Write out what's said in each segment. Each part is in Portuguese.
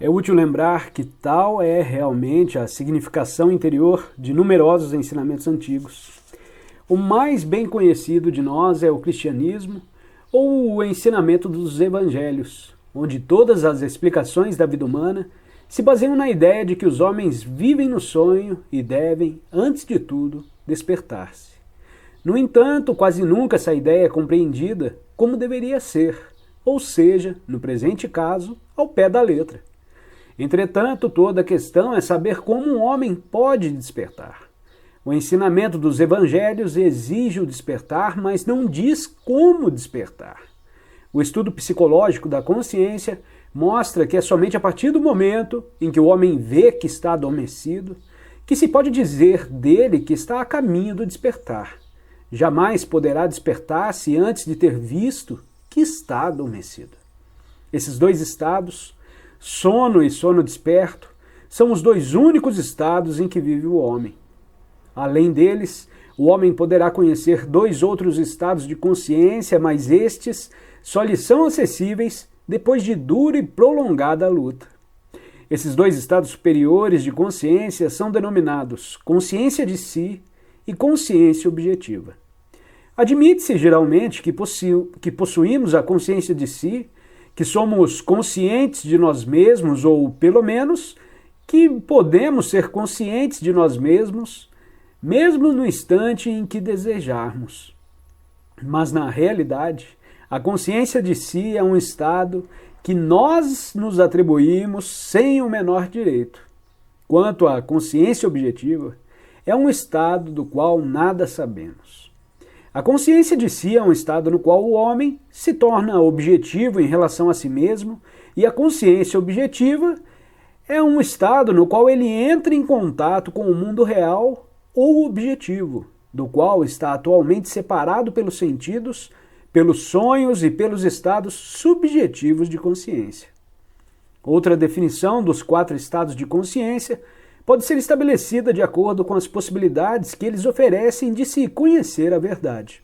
É útil lembrar que tal é realmente a significação interior de numerosos ensinamentos antigos. O mais bem conhecido de nós é o cristianismo ou o ensinamento dos evangelhos, onde todas as explicações da vida humana se baseiam na ideia de que os homens vivem no sonho e devem, antes de tudo, despertar-se. No entanto, quase nunca essa ideia é compreendida como deveria ser, ou seja, no presente caso, ao pé da letra. Entretanto, toda a questão é saber como um homem pode despertar. O ensinamento dos evangelhos exige o despertar, mas não diz como despertar. O estudo psicológico da consciência mostra que é somente a partir do momento em que o homem vê que está adormecido que se pode dizer dele que está a caminho do despertar. Jamais poderá despertar-se antes de ter visto que está adormecido. Esses dois estados, sono e sono desperto, são os dois únicos estados em que vive o homem. Além deles, o homem poderá conhecer dois outros estados de consciência, mas estes só lhe são acessíveis depois de dura e prolongada luta. Esses dois estados superiores de consciência são denominados consciência de si e consciência objetiva. Admite-se geralmente que possuímos a consciência de si, que somos conscientes de nós mesmos, ou pelo menos que podemos ser conscientes de nós mesmos, mesmo no instante em que desejarmos. Mas na realidade, a consciência de si é um estado que nós nos atribuímos sem o menor direito. Quanto à consciência objetiva, é um estado do qual nada sabemos. A consciência de si é um estado no qual o homem se torna objetivo em relação a si mesmo, e a consciência objetiva é um estado no qual ele entra em contato com o mundo real ou objetivo, do qual está atualmente separado pelos sentidos, pelos sonhos e pelos estados subjetivos de consciência. Outra definição dos 4 estados de consciência pode ser estabelecida de acordo com as possibilidades que eles oferecem de se conhecer a verdade.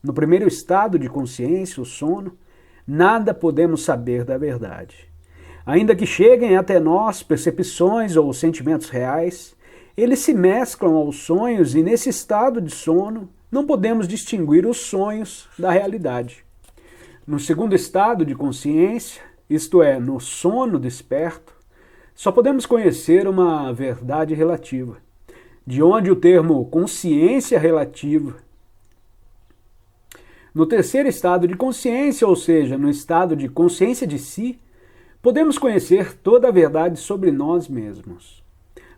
No primeiro estado de consciência, o sono, nada podemos saber da verdade. Ainda que cheguem até nós percepções ou sentimentos reais, eles se mesclam aos sonhos e nesse estado de sono não podemos distinguir os sonhos da realidade. No segundo estado de consciência, isto é, no sono desperto, só podemos conhecer uma verdade relativa, de onde o termo consciência relativa. No terceiro estado de consciência, ou seja, no estado de consciência de si, podemos conhecer toda a verdade sobre nós mesmos.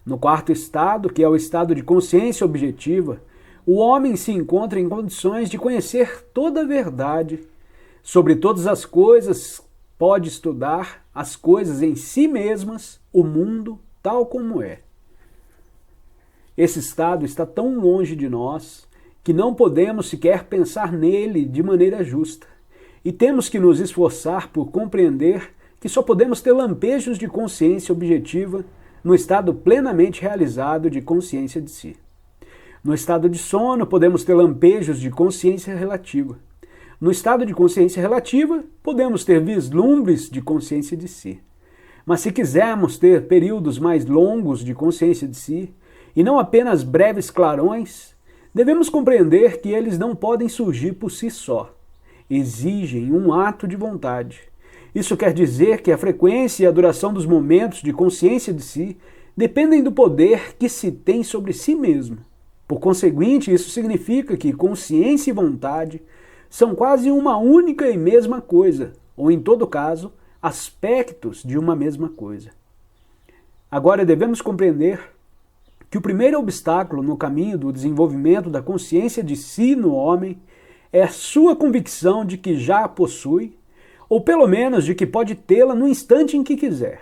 No quarto estado, que é o estado de consciência objetiva, o homem se encontra em condições de conhecer toda a verdade sobre todas as coisas, pode estudar as coisas em si mesmas, o mundo tal como é. Esse estado está tão longe de nós que não podemos sequer pensar nele de maneira justa, e temos que nos esforçar por compreender que só podemos ter lampejos de consciência objetiva no estado plenamente realizado de consciência de si. No estado de sono, podemos ter lampejos de consciência relativa. No estado de consciência relativa, podemos ter vislumbres de consciência de si. Mas se quisermos ter períodos mais longos de consciência de si, e não apenas breves clarões, devemos compreender que eles não podem surgir por si só. Exigem um ato de vontade. Isso quer dizer que a frequência e a duração dos momentos de consciência de si dependem do poder que se tem sobre si mesmo. Por conseguinte, isso significa que consciência e vontade são quase uma única e mesma coisa, ou em todo caso, aspectos de uma mesma coisa. Agora devemos compreender que o primeiro obstáculo no caminho do desenvolvimento da consciência de si no homem é a sua convicção de que já a possui, ou pelo menos de que pode tê-la no instante em que quiser.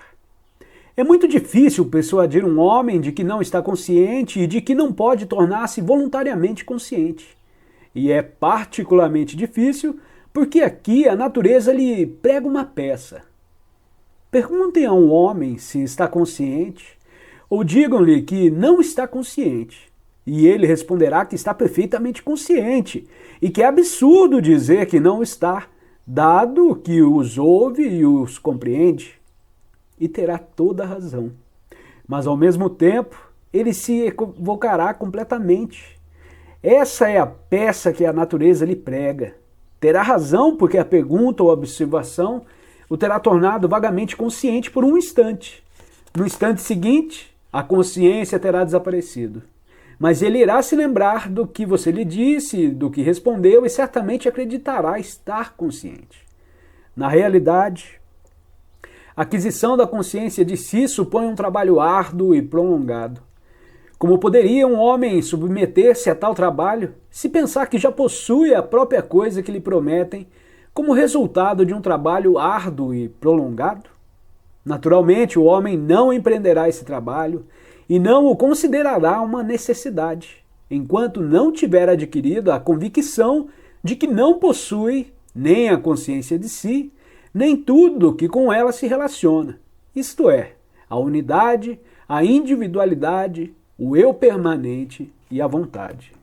É muito difícil persuadir um homem de que não está consciente e de que não pode tornar-se voluntariamente consciente. E é particularmente difícil porque aqui a natureza lhe prega uma peça. Perguntem a um homem se está consciente, ou digam-lhe que não está consciente, e ele responderá que está perfeitamente consciente, e que é absurdo dizer que não está, dado que os ouve e os compreende. e terá toda a razão. Mas ao mesmo tempo, ele se equivocará completamente. Essa é a peça que a natureza lhe prega. Terá razão porque a pergunta ou a observação o terá tornado vagamente consciente por um instante. No instante seguinte, a consciência terá desaparecido. Mas ele irá se lembrar do que você lhe disse, do que respondeu, e certamente acreditará estar consciente. Na realidade, a aquisição da consciência de si supõe um trabalho árduo e prolongado. Como poderia um homem submeter-se a tal trabalho se pensar que já possui a própria coisa que lhe prometem como resultado de um trabalho árduo e prolongado? Naturalmente, o homem não empreenderá esse trabalho e não o considerará uma necessidade, enquanto não tiver adquirido a convicção de que não possui nem a consciência de si, nem tudo que com ela se relaciona, isto é, a unidade, a individualidade, o eu permanente e a vontade.